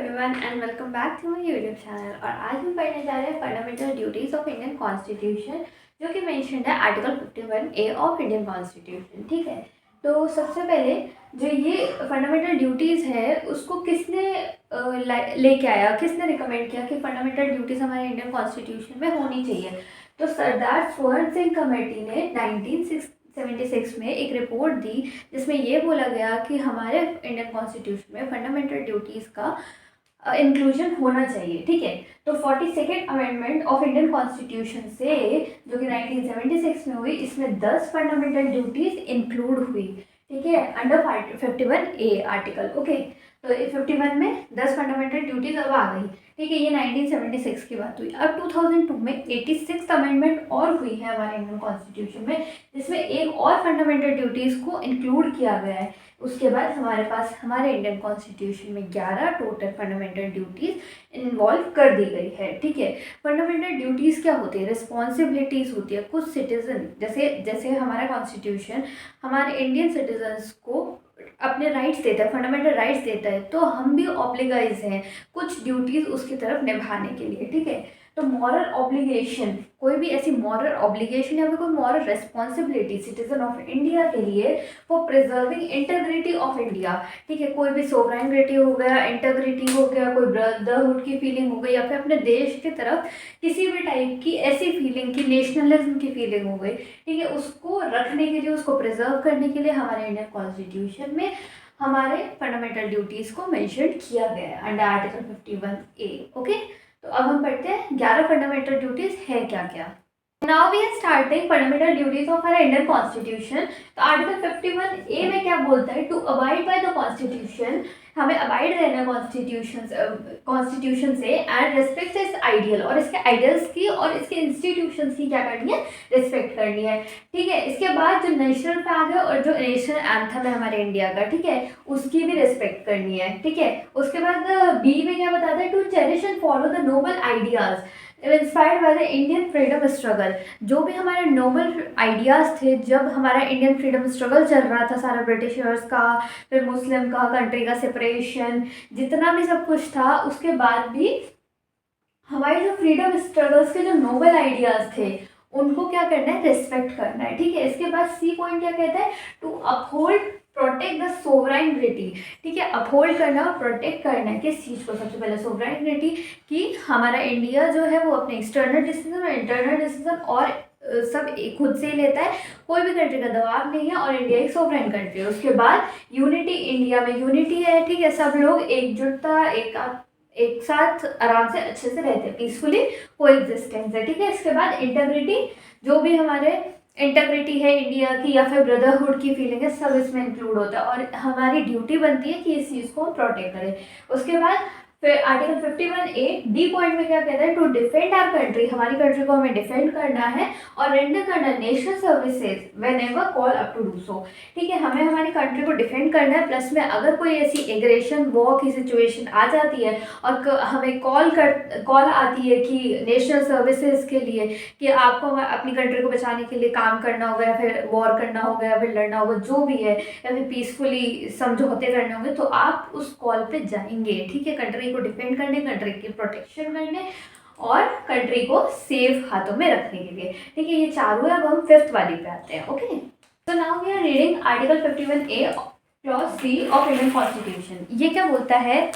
Everyone and welcome back to my YouTube channel. और आज हम पढ़ने जा रहे हैं fundamental duties of Indian constitution, जो कि मेंशन्ड है article 51A of Indian constitution. ठीक है, तो सबसे पहले जो ये फंडामेंटल ड्यूटीज़ है उसको किसने लेके आया, किसने रिकमेंड किया कि फंडामेंटल ड्यूटीज़ हमारे इंडियन कॉन्स्टिट्यूशन में होनी चाहिए। तो सरदार स्वर्ण सिंह कमेटी ने 1976 में एक रिपोर्ट दी जिसमें ये बोला गया कि हमारे इंडियन कॉन्स्टिट्यूशन में फंडामेंटल ड्यूटीज़ का इंक्लूजन होना चाहिए। ठीक है, तो 42nd amendment of Indian constitution से जो कि 1976 में हुई, इसमें 10 फंडामेंटल ड्यूटीज इंक्लूड हुई। ठीक है, अंडर 51A आर्टिकल। ओके, तो 51 में 10 फंडामेंटल ड्यूटीज अब आ गई। ठीक है, ये 1976 की बात हुई। अब 2002 में 86th अमेंडमेंट और हुई है हमारे इंडियन कॉन्स्टिट्यूशन में, जिसमें एक और फंडामेंटल ड्यूटीज़ को इंक्लूड किया गया है। उसके बाद हमारे पास हमारे इंडियन कॉन्स्टिट्यूशन में 11 टोटल फंडामेंटल ड्यूटीज़ इन्वॉल्व कर दी गई है। ठीक है, फंडामेंटल ड्यूटीज़ क्या होती है? रिस्पॉन्सिबिलिटीज़ होती है। कुछ सिटीजन जैसे हमारा कॉन्स्टिट्यूशन हमारे इंडियन सिटीजन्स को अपने राइट्स देता है, फंडामेंटल राइट्स देता है, तो हम भी ऑब्लिगाइज हैं कुछ ड्यूटीज़ उसकी तरफ निभाने के लिए। ठीक है, तो मॉरल ऑब्लिगेशन, कोई भी ऐसी मॉरल ऑब्लिगेशन या फिर कोई moral responsibility citizen of India के लिए for preserving integrity of India. ठीक है, कोई भी सोवरेनिटी हो गया, इंटेग्रिटी हो गया, कोई ब्रदरहुड की फीलिंग हो गई, या फिर अपने देश की तरफ किसी भी टाइप की ऐसी फीलिंग की नेशनलिज्म की फीलिंग हो गई। ठीक है, उसको रखने के लिए, उसको प्रिजर्व करने के लिए हमारे इंडियन कॉन्स्टिट्यूशन में हमारे फंडामेंटल ड्यूटीज़ को मेंशन किया गया है अंडर आर्टिकल 51A। ओके, तो अब हम पढ़ते हैं 11 फंडामेंटल ड्यूटीज़ है क्या क्या। Now we are starting fundamental duties of our Indian constitution. तो आर्टिकल 51A में क्या बोलता है? To abide by the constitution, हमें अबाइड रहना कॉन्स्टिट्यूशन से, एंड रिस्पेक्ट इट्स आइडियल, और इसके आइडियल्स की और इसके इंस्टीट्यूशंस की क्या करनी है? रिस्पेक्ट करनी है। ठीक है, इसके बाद जो नेशनल फ्लैग है और जो नेशनल एंथम है हमारे इंडिया का, ठीक है, उसकी भी रिस्पेक्ट करनी है। ठीक है, उसके बाद बी में क्या बताता है? To cherish and follow the noble ideas inspired by the Indian freedom struggle. जो भी हमारे नोबल आइडियाज़ थे जब हमारा इंडियन फ्रीडम स्ट्रगल चल रहा था, सारा ब्रिटिशर्स का, फिर मुस्लिम का, कंट्री का सेपरेशन, जितना भी सब कुछ था, उसके बाद भी हमारे जो फ्रीडम स्ट्रगल्स के जो नोबल आइडियाज़ थे उनको क्या करना है? रिस्पेक्ट करना है। ठीक है, इसके बाद सी पॉइंट क्या कहता है? To uphold protect the sovereignty. ठीक है, अपहोल्ड करना और प्रोटेक्ट करना है किस चीज़ को? सबसे पहले सोवरेनिटी, कि हमारा इंडिया जो है वो अपने एक्सटर्नल डिसीजन और इंटरनल डिसीजन और सब खुद से ही लेता है, कोई भी कंट्री का दबाव नहीं है, और इंडिया एक सोवरेन कंट्री है। उसके बाद यूनिटी, इंडिया में यूनिटी है। ठीक है, सब लोग एकजुटता, एक साथ आराम से अच्छे से रहते हैं, पीसफुली कोएग्जिस्टेंस है। ठीक है, इसके बाद इंटेग्रिटी, जो भी हमारे इंटेग्रिटी है इंडिया की या फिर ब्रदरहुड की फीलिंग है, सब इसमें इंक्लूड होता है, और हमारी ड्यूटी बनती है कि इस चीज़ को हम प्रोटेक्ट करें। उसके बाद फिर आर्टिकल 51A डी पॉइंट में क्या कहता है? टू डिफेंड आवर कंट्री, हमारी कंट्री को हमें डिफेंड करना है और रेंडर करना national services whenever call up to do so. ठीक है, हमें हमारी कंट्री को डिफेंड करना है, प्लस में अगर कोई ऐसी एग्रेशन, वॉर की सिचुएशन आ जाती है और हमें कॉल आती है कि नेशनल सर्विसेज के लिए कि आपको अपनी कंट्री को बचाने के लिए काम करना होगा, या फिर वॉर करना होगा, या फिर लड़ना होगा, जो भी है, या फिर पीसफुली समझौते करने होंगे, तो आप उस कॉल पे जाएंगे। ठीक है, कंट्री को डिफेंड करने, कंट्री की प्रोटेक्शन करने और कंट्री को सेफ हाथों में रखने के लिए। ठीक है, ये चारों है। अब हम 5th वाली पे आते हैं। ओके, तो now we are reading article 51A clause C of Indian constitution. ये क्या बोलता है?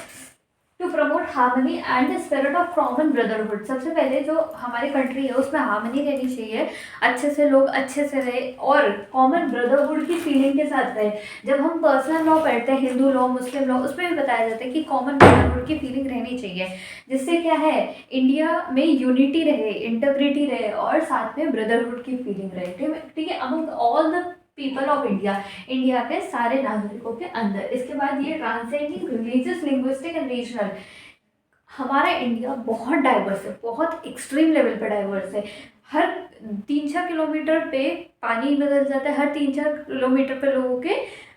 To promote harmony and the spirit of common brotherhood. सबसे पहले जो हमारी कंट्री है उसमें हार्मनी रहनी चाहिए, अच्छे से लोग अच्छे से रहे और कॉमन ब्रदरहुड की फीलिंग के साथ रहे। जब हम पर्सनल लॉ पढ़ते हैं, हिंदू लॉ, मुस्लिम लॉ, उसमें भी बताया जाता है कि कॉमन ब्रदरहुड की फीलिंग रहनी चाहिए, जिससे क्या है? इंडिया में यूनिटी रहे, इंटेग्रिटी रहे और साथ में ब्रदरहुड की फीलिंग रहे। ठीक है, among all the people of India, India के सारे नागरिकों के अंदर। इसके बाद ये transcending religious, linguistic and regional, हमारा इंडिया बहुत डाइवर्स है, बहुत एक्सट्रीम लेवल पर डाइवर्स है। हर 3-4 किलोमीटर पे पानी बदल जाता है, हर 3-4 किलोमीटर पे लोगों के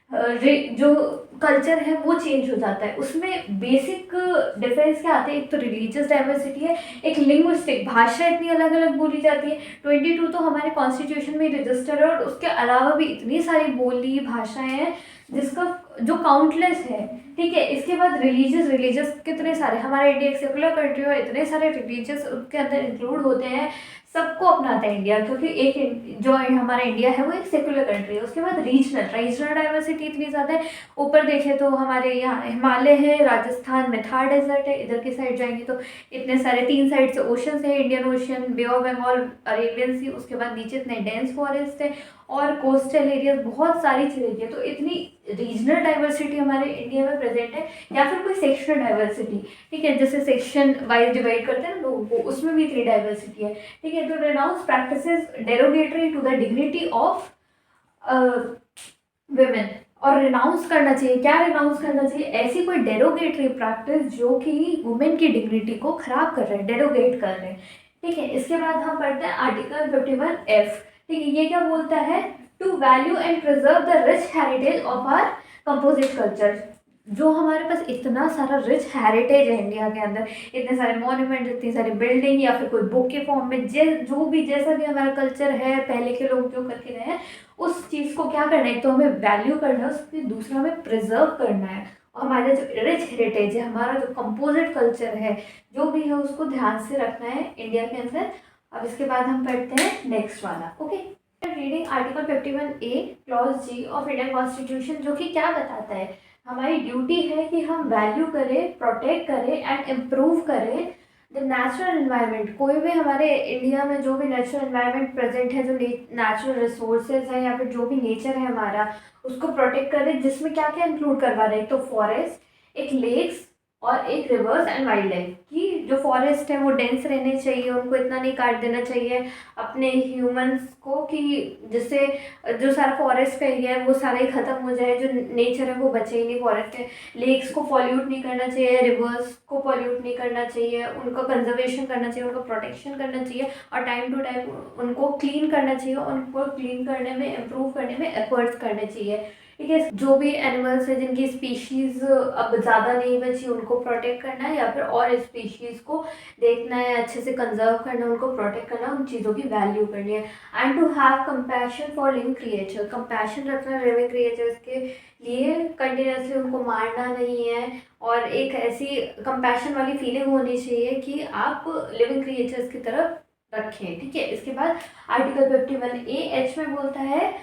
जो कल्चर है वो चेंज हो जाता है। उसमें बेसिक डिफरेंस क्या आते हैं? एक तो रिलीजियस डाइवर्सिटी है, एक लिंग्विस्टिक, भाषा इतनी अलग अलग बोली जाती है। 22 तो हमारे कॉन्स्टिट्यूशन में रजिस्टर है, और उसके अलावा भी इतनी सारी बोली भाषाएं हैं जिसका जो काउंटलेस है, ठीक है। इसके बाद रिलीजियस कितने सारे, हमारा इंडिया एक सेकुलर कंट्री है, इतने सारे रिलीजियस उसके अंदर इंक्लूड होते हैं, सबको अपनाता है इंडिया, क्योंकि एक जो हमारा इंडिया है वो एक सेकुलर कंट्री है। उसके बाद रीजनल डाइवर्सिटी इतनी ज़्यादा है, ऊपर देखें तो हमारे यहाँ हिमालय है, राजस्थान में थार डेजर्ट है, इधर की साइड जाएंगे तो इतने सारे 3 साइड से ओशन है, Indian ocean, bay of Bengal, Arabian sea, उसके बाद नीचे इतने डेंस फॉरेस्ट है और कोस्टल एरिया, बहुत सारी चीज़ें हैं। तो इतनी रीजनल डाइवर्सिटी हमारे इंडिया में प्रेजेंट है, या फिर कोई सेक्शनल डाइवर्सिटी, ठीक है, जैसे सेक्शन वाइज डिवाइड करते हैं लोगों को, उसमें भी इतनी डाइवर्सिटी है, ठीक है। तो renounce practices derogatory to the dignity of women, और रिनाउंस करना चाहिए, क्या रिनाउंस करना चाहिए, ऐसी कोई डेरोगेटरी प्रैक्टिस जो कि वुमेन की डिग्निटी को खराब कर रहे हैं, डेरोगेट कर रहे हैं, ठीक है। इसके बाद हम पढ़ते हैं आर्टिकल 51F, ठीक है। ये क्या बोलता है, to value and preserve the rich heritage of our composite culture. जो हमारे पास इतना सारा रिच हेरिटेज है इंडिया के अंदर, इतने सारे मॉन्यूमेंट, इतनी सारी बिल्डिंग, या फिर कोई बुक के फॉर्म में जो भी जैसा भी हमारा कल्चर है, पहले के लोग जो करके गए हैं, उस चीज़ को क्या करना है, तो हमें वैल्यू करना है, उसकी दूसरा हमें प्रिजर्व करना है, और हमारा जो रिच हेरिटेज है, हमारा जो कंपोजिट कल्चर है, जो भी है उसको ध्यान से रखना है इंडिया के अंदर। अब इसके बाद हम पढ़ते हैं नेक्स्ट वाला, okay. Reading article 51A clause G of Indian constitution, जो कि क्या बताता है, हमारी ड्यूटी है कि हम वैल्यू करें, प्रोटेक्ट करें एंड इम्प्रूव करें द नेचुरल एनवायरनमेंट। कोई भी हमारे इंडिया में जो भी नेचुरल एनवायरनमेंट प्रेजेंट है, जो नेचुरल रिसोर्सेज हैं या फिर जो भी नेचर है हमारा, उसको प्रोटेक्ट करें, जिसमें क्या क्या इंक्लूड करवा रहे हैं, तो फॉरेस्ट, एक लेक्स और एक रिवर्स एंड वाइल्ड लाइफ की। जो फॉरेस्ट है वो डेंस रहने चाहिए, उनको इतना नहीं काट देना चाहिए अपने ह्यूमंस को कि जिससे जो सारा फॉरेस्ट का एरिया है वो सारा ही ख़त्म हो जाए, जो नेचर है वो बचे ही नहीं फॉरेस्ट के। लेक्स को पॉल्यूट नहीं करना चाहिए, रिवर्स को पॉल्यूट नहीं करना चाहिए, उनका कंजर्वेशन करना चाहिए, उनका प्रोटेक्शन करना चाहिए, और टाइम टू टाइम उनको क्लीन करना चाहिए, उनको क्लीन करने में, इम्प्रूव करने में एफर्ट्स करने चाहिए, ठीक है। जो भी एनिमल्स है जिनकी स्पीशीज़ अब ज़्यादा नहीं बची, उनको प्रोटेक्ट करना है, या फिर और स्पीशीज़ को देखना है, अच्छे से कंजर्व करना है, उनको प्रोटेक्ट करना है, उन चीज़ों की वैल्यू करनी है। And to have compassion for living creature, compassion रखना लिविंग क्रिएचर्स के लिए, कंटिन्यूसली उनको मारना नहीं है, और एक ऐसी कंपैशन वाली फीलिंग होनी चाहिए कि आप लिविंग क्रिएचर्स की तरफ रखें, ठीक है। इसके बाद आर्टिकल 51A में बोलता है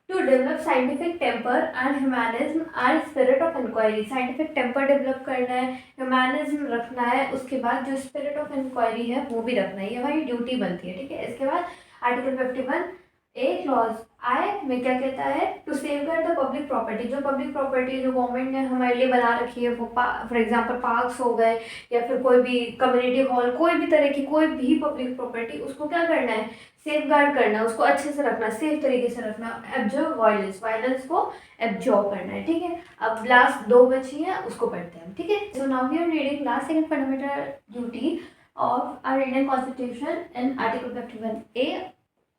to develop scientific temper and humanism and spirit of inquiry. Scientific temper develop करना है, ह्यूमैनिज्म रखना है, उसके बाद जो स्पिरिट ऑफ इंक्वायरी है वो भी रखना है, ये हमारी ड्यूटी बनती है, ठीक है। इसके बाद आर्टिकल 51A क्लॉज आई में क्या कहता है, to safeguard the public property. जो पब्लिक प्रॉपर्टी जो गवर्नमेंट ने हमारे लिए बना रखी है, वो फॉर एग्जांपल पार्क्स हो गए, या फिर कोई भी कम्युनिटी हॉल, कोई भी तरह की कोई भी पब्लिक प्रॉपर्टी, उसको क्या करना है, सेफ गार्ड करना, उसको अच्छे से रखना, सेफ तरीके से रखना, एब्जॉर्ब वायलेंस को एब्जॉर्ब करना है, ठीक है। अब लास्ट 2 बची हैं, उसको पढ़ते हैं, ठीक है। So now we are reading last second fundamental duty of our Indian constitution in article 51A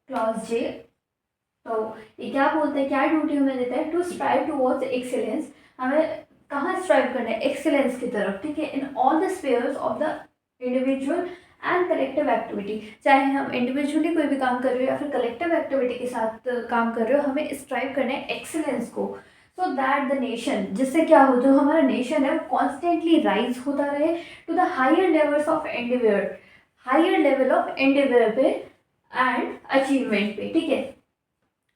clause J। तो ये क्या बोलते हैं, क्या ड्यूटी हमें देता है, टू स्ट्राइव टुवर्ड्स एक्सीलेंस। हमें कहाँ स्ट्राइव करना है, एक्सीलेंस की तरफ, ठीक है, in all the spheres of the individual and collective activity. चाहे हम इंडिविजुअली कोई भी काम कर रहे हो या फिर कलेक्टिव एक्टिविटी के साथ काम कर रहे हो, हमें स्ट्राइव करना है एक्सीलेंस को, सो दैट द नेशन, जिससे क्या हो, जो हमारा नेशन है वो कॉन्स्टेंटली राइज होता रहे to the higher levels of endeavour, higher level of endeavour पे एंड अचीवमेंट पे, ठीक है।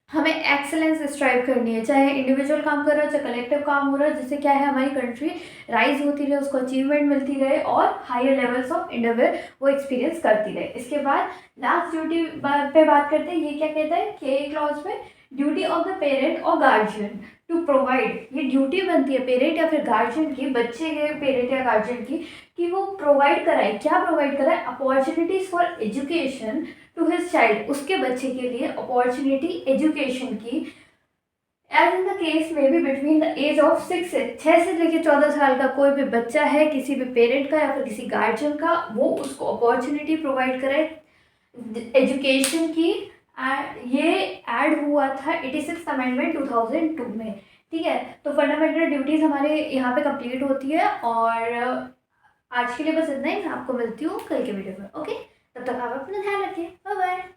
हमें एक्सेलेंस स्ट्राइव करनी है, चाहे इंडिविजुअल काम कर रहा है, चाहे कलेक्टिव काम हो रहा है, जिससे क्या है हमारी कंट्री राइज होती रहे, उसको अचीवमेंट मिलती रहे, और हायर लेवल्स ऑफ इंडिविजुअल वो एक्सपीरियंस करती रहे। इसके बाद लास्ट ड्यूटी पे बात करते हैं, ये क्या कहता है के क्लॉज में, ड्यूटी ऑफ द पेरेंट और गार्जियन टू प्रोवाइड। ये ड्यूटी बनती है पेरेंट या फिर गार्जियन की, बच्चे के पेरेंट या गार्जियन की, कि वो प्रोवाइड कराए, क्या प्रोवाइड कराए, opportunities for education to his child, उसके बच्चे के लिए अपॉर्चुनिटी एजुकेशन की, एज इन द केस में भी बिटवीन द एज ऑफ 6 से लेकर 14 साल का कोई भी बच्चा है, किसी भी पेरेंट का या फिर किसी गार्जियन का, वो उसको अपॉर्चुनिटी प्रोवाइड करे एजुकेशन की। ये ऐड हुआ था 86th अमेंडमेंट 2002 में, ठीक है। तो फंडामेंटल ड्यूटीज़ हमारे यहाँ पे कंप्लीट होती है, और आज के लिए बस इतना ही। मैं आपको मिलती हूँ कल के वीडियो में, ओके। तब तक आप अपना ध्यान रखिए, बाय बाय।